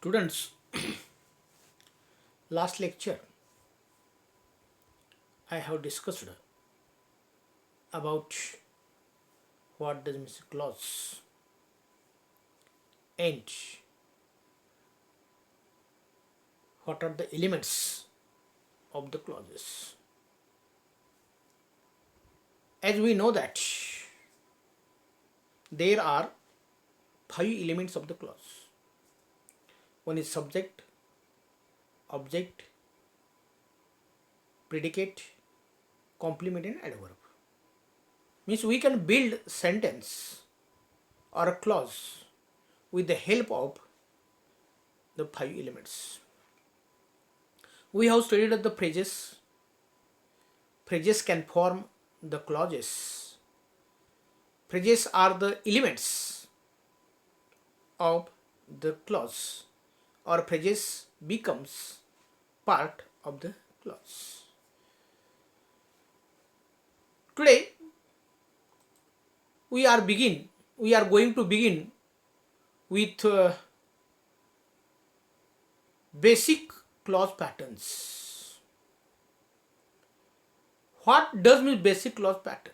Students, last lecture I have discussed about what does mean clause and what are the elements of the clauses. As we know that there are five elements of the clause. One is subject, object, predicate, complement and adverb. Means we can build sentence or a clause with the help of the five elements. We have studied the phrases. Phrases can form the clauses. Phrases are the elements of the clause, or phrases becomes part of the clause. Today we are going to begin with basic clause patterns. What does mean basic clause pattern?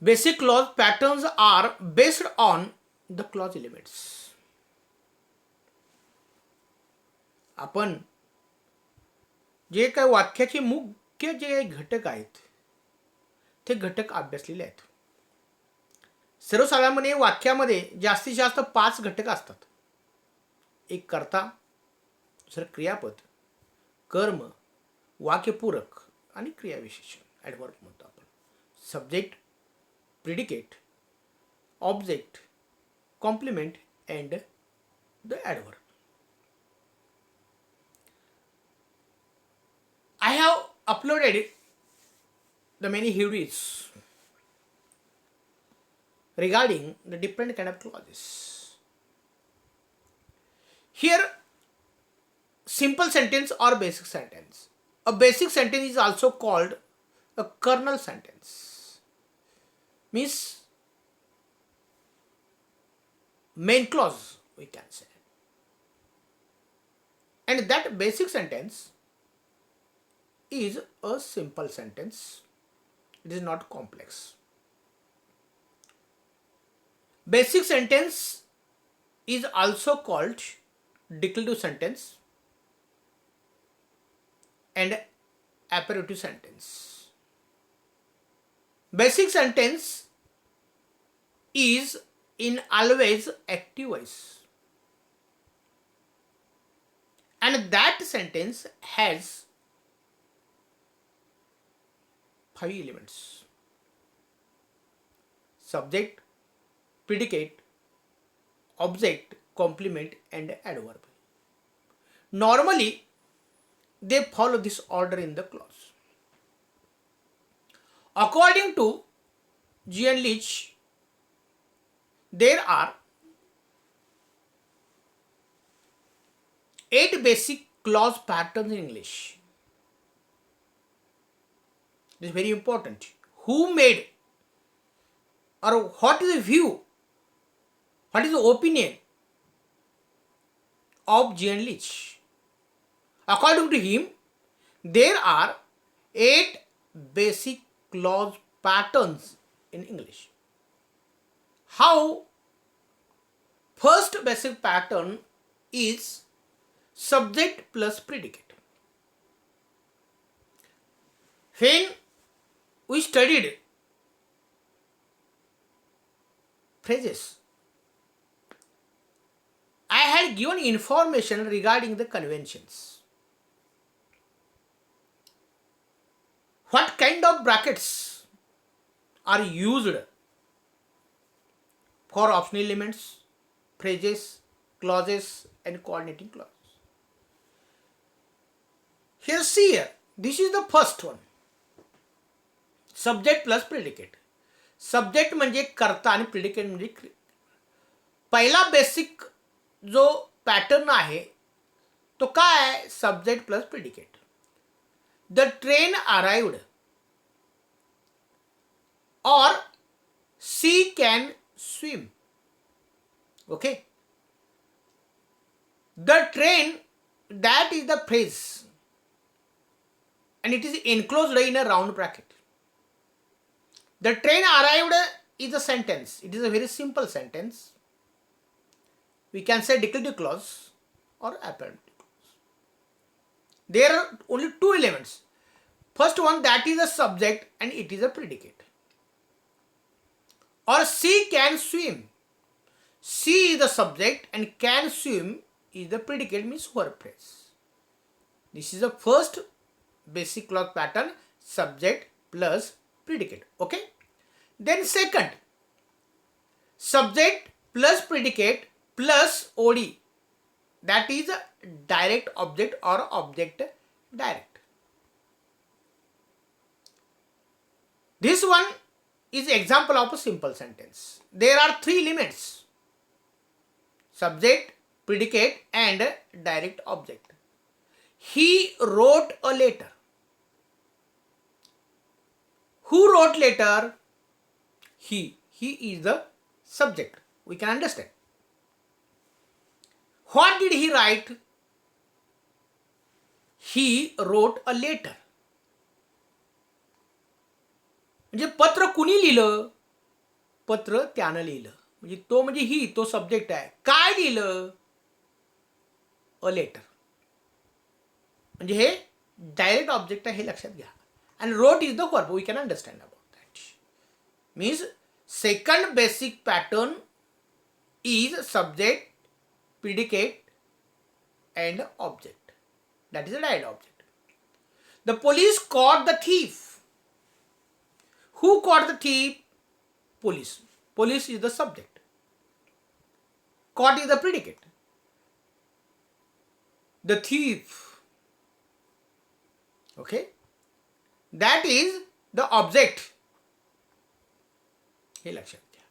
Basic clause patterns are based on the clause elements. आपण जे काही वाक्याचे मुख्य जे घटक आहेत ते घटक अभ्यासलेले आहेत. सर्वसाधारणपणे वाक्यामध्ये जास्तीत जास्त 5 घटक असतात. एक कर्ता, दुसरं क्रियापद, कर्म, वाक्यपूरक आणि क्रियाविशेषण, ॲडव्हर्ब म्हणतो आपण. Subject, predicate, object, complement and the adverb. I have uploaded the many theories regarding the different kind of clauses. Here, simple sentence or basic sentence. A basic sentence is also called a kernel sentence. Means main clause, we can say. And that basic sentence is a simple sentence. It is not complex. Basic sentence is also called declarative sentence and apparative sentence. Basic sentence is in always active voice, and that sentence has 5 elements: subject, predicate, object, complement and adverb. Normally they follow this order in the clause. According to G.N. Leach, there are 8 basic clause patterns in English. This is very important. Who made, or what is the view, what is the opinion of G.N. Leach? According to him, there are 8 basic clause patterns in English. How? First basic pattern is subject plus predicate. When we studied phrases, I had given information regarding the conventions. What kind of brackets are used for optional elements, phrases, clauses and coordinating clauses. Here see here, this is the first one. Subject plus predicate. Subject म्हणजे कर्ता आणि predicate म्हणजे क्रिया. पहिला basic जो pattern आहे तो काय आहे? Subject plus predicate. The train arrived, or she can swim. Okay. The train, that is the phrase, and it is enclosed in a round bracket. The train arrived is a sentence. It is a very simple sentence. We can say declarative clause or apparent clause. There are only two elements. First one, that is a subject and it is a predicate. Or she can swim. She is the subject and can swim is the predicate, means verb phrase. This is the first basic clause pattern, subject plus predicate. Okay. Then second, subject plus predicate plus OD, that is a direct object or object direct. This one is example of a simple sentence. There are three elements: subject, predicate and direct object. He wrote a letter. Who wrote letter? He. He is the subject. We can understand. What did he write? He wrote a letter. म्हणजे पत्र कुणी लिहिलं? पत्र त्यानं लिहिलं. म्हणजे तो म्हणजे ही, तो सब्जेक्ट आहे. काय लिहिलं? A letter. म्हणजे हे डायरेक्ट ऑब्जेक्ट आहे, हे लक्षात घ्या. And wrote is the verb. We can understand about that. Means second basic pattern is subject, predicate and object. That is a direct object. The police caught the thief. Who caught the thief? Police. Police is the subject. Caught is the predicate. The thief. Okay. That is the object. हे लक्षात घ्या.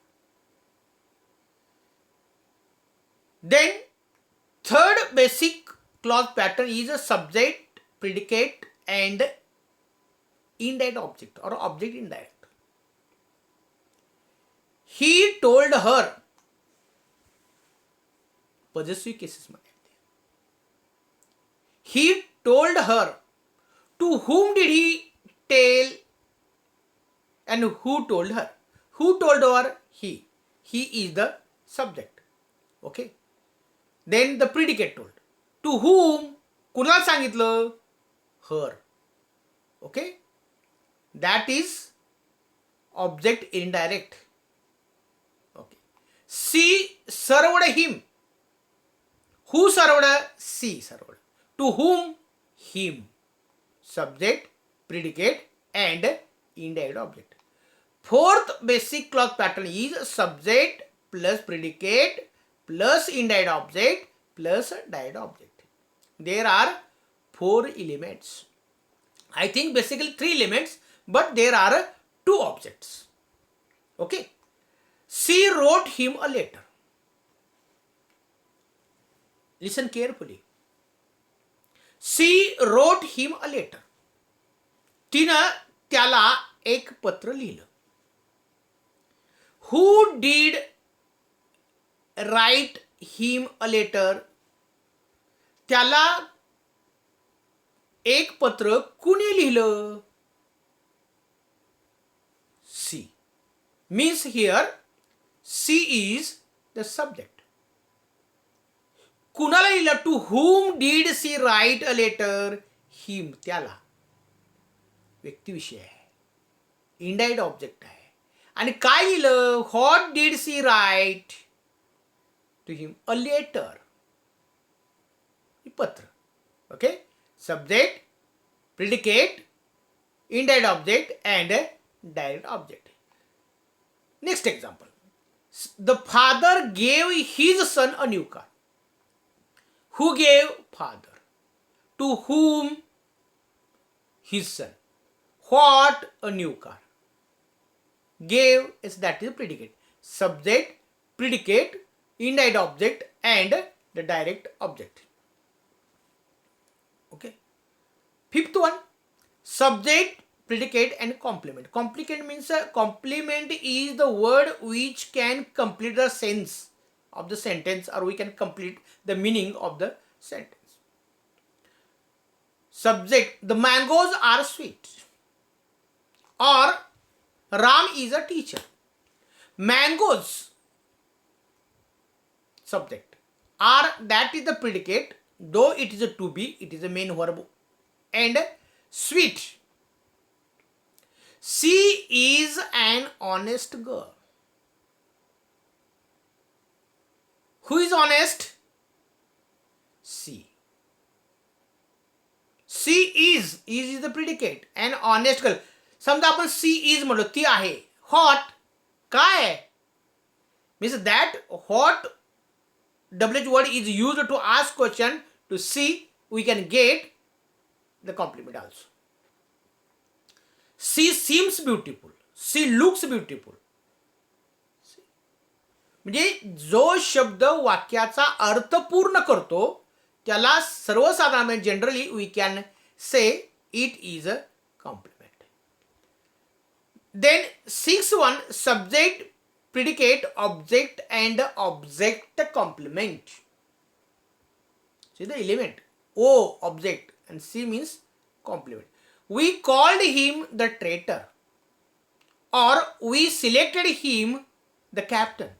Then third basic clause pattern is a subject, predicate and indirect object or object indirect. He told her. Positive cases मध्ये. He told her. To whom did he tell and who told her? Who told her? He. He is the subject. Okay. Then the predicate told. To whom? कुणाला सांगितलं? Her. Okay. That is object indirect. Okay. She served him. Who served? She served. To whom? Him. Subject, predicate and indirect object. Fourth basic clause pattern is subject plus predicate plus indirect object plus direct object. There are 4 elements. I think basically 3 elements, but there are 2 objects. Okay. She wrote him a letter. Listen carefully. She wrote him a letter. तिनं त्याला एक पत्र लिहिलं. Who did write him a letter? त्याला एक पत्र कुणी लिहिलं? She. Means here she is the subject. कुणाला लिहिलं? To whom did she write a letter? Him. त्याला. व्यक्तिविषय आहे. इनडायरेक्ट ऑब्जेक्ट आहे. आणि काय लिहिलं? What did she write to him? A letter. पत्र. Okay. Subject, predicate, indirect object and direct object. Next example. The father gave his son a new car. Who gave? Father. To whom? His son. What? A new car. Gave is that is predicate. Subject, predicate, indirect object and the direct object. Okay. Fifth one. Subject predicate and complement. Complement means complement is the word which can complete the sense of the sentence, or we can complete the meaning of the sentence. Subject, the mangoes are sweet, or Ram is a teacher. Mangoes, subject, are, that is the predicate, though it is a to be, it is a main verb, and sweet. She is an honest girl. Who is honest? She. She is the predicate, an honest girl. समजा आपण she is म्हणलो, ती आहे. Hot, काय आहे? Means that hot WH word is used to ask question to see, we can get the complement also. She seems beautiful. She looks beautiful. म्हणजे जो शब्द वाक्याचा अर्थ पूर्ण करतो त्याला सर्वसाधारण generally we can say it is a complement. Then 6.1 subject, predicate, object and object complement. See the element O, object, and C means complement. We called him the traitor, or we selected him the captain.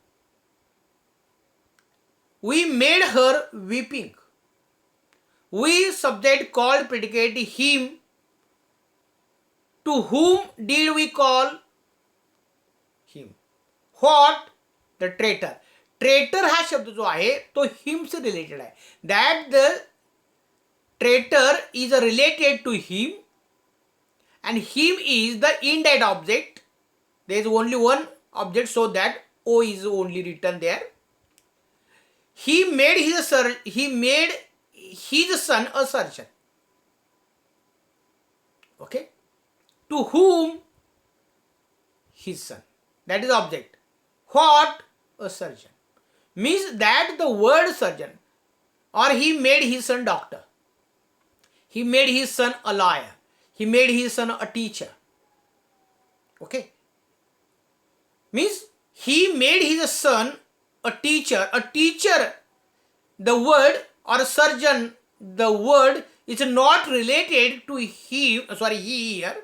We made her weeping. We, subject, called, predicate, him. To whom did we call him? What? The traitor. Traitor हा शब्द जो आहे तो him से related आहे. That the traitor is related to him, and him is the indirect object. There is only one object, so that O is only written there. He made his son a surgeon. Okay. To whom? His son. That is object. What? A surgeon. Means that the word surgeon, or he made his son doctor. He made his son a lawyer. He made his son a teacher. Okay. Means he made his son a teacher. A teacher, the word, or a surgeon, the word is not related to he here,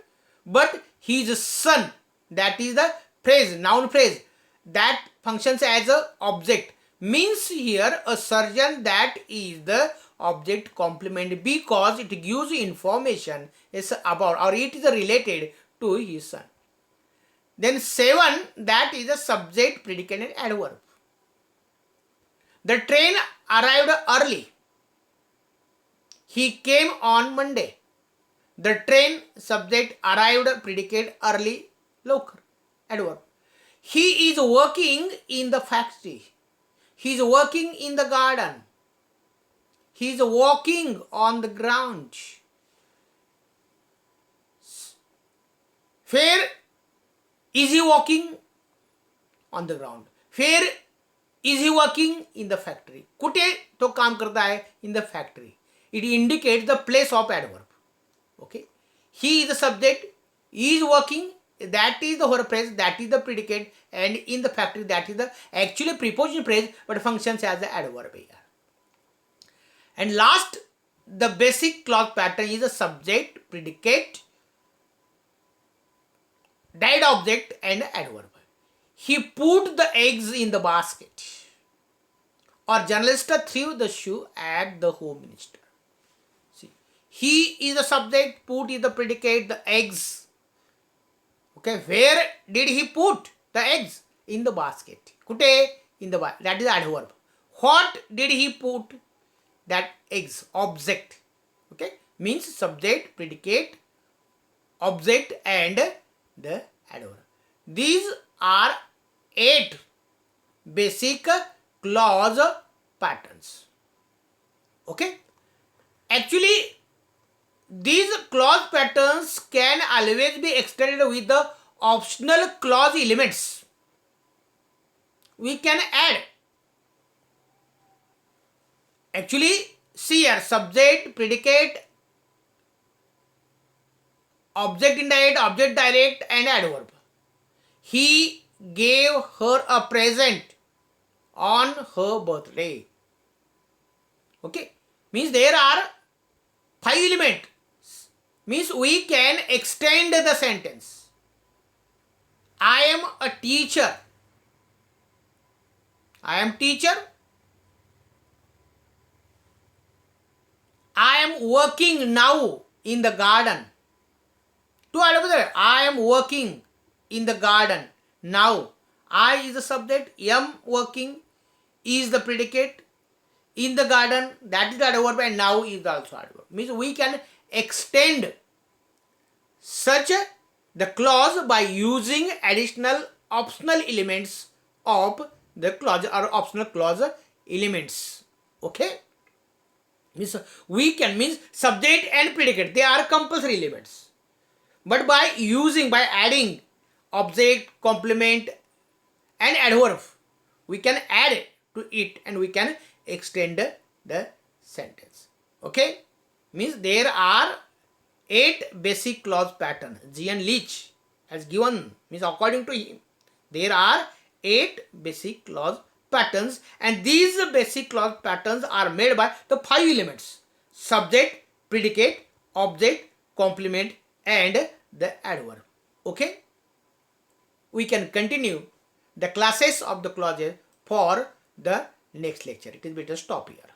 but his son. That is the phrase, noun phrase, that functions as a object. Means here a surgeon, that is the object complement, because it gives information is about, or it is related to his son. Then 7, that is a subject, predicate and adverb. The train arrived early. He came on Monday. The train, subject, arrived, predicate, early, लवकर, adverb. He is working in the factory. He is working in the garden. He is walking on the ground. Where is he walking? On the ground. Where is he working? In the factory. कुठे तो काम करता है? In the factory. It indicates the place of adverb. Okay. He is the subject. He is working. That is the verb phrase. That is the predicate. And in the factory, that is the actually preposition phrase, but functions as the adverb here. And last, the basic clause pattern is a subject, predicate, direct object, and adverb. He put the eggs in the basket. Or journalist threw the shoe at the home minister. See, he is the subject, put is the predicate, the eggs. Okay, where did he put the eggs? In the basket. Kute? In the basket. That is the adverb. What did he put? That eggs. Object. Okay, means subject, predicate, object, and the adverb. These are 8 basic clause patterns. Okay. Actually, these clause patterns can always be extended with the optional clause elements. We can add. Actually, see here, subject, predicate, object indirect, object direct, and adverb. He gave her a present on her birthday. Okay, means there are 5 elements. Means we can extend the sentence. I am a teacher. I am teacher. I am working now in the garden. I am working in the garden now. I is the subject, am working is the predicate, in the garden that is the adverb, and now is also adverb. Means we can extend such the clause by using additional optional elements of the clause or optional clause elements. Okay, means we can, means subject and predicate, they are compulsory elements, but by adding object, complement, and adverb, we can add to it and we can extend the sentence. Okay, means there are 8 basic clause patterns. G.N. Leach has given, means according to him, there are 8 basic clause patterns, and these basic clause patterns are made by the 5 elements: subject, predicate, object, complement, and the adverb. Okay, we can continue the classes of the clauses for the next lecture. It is better stop here.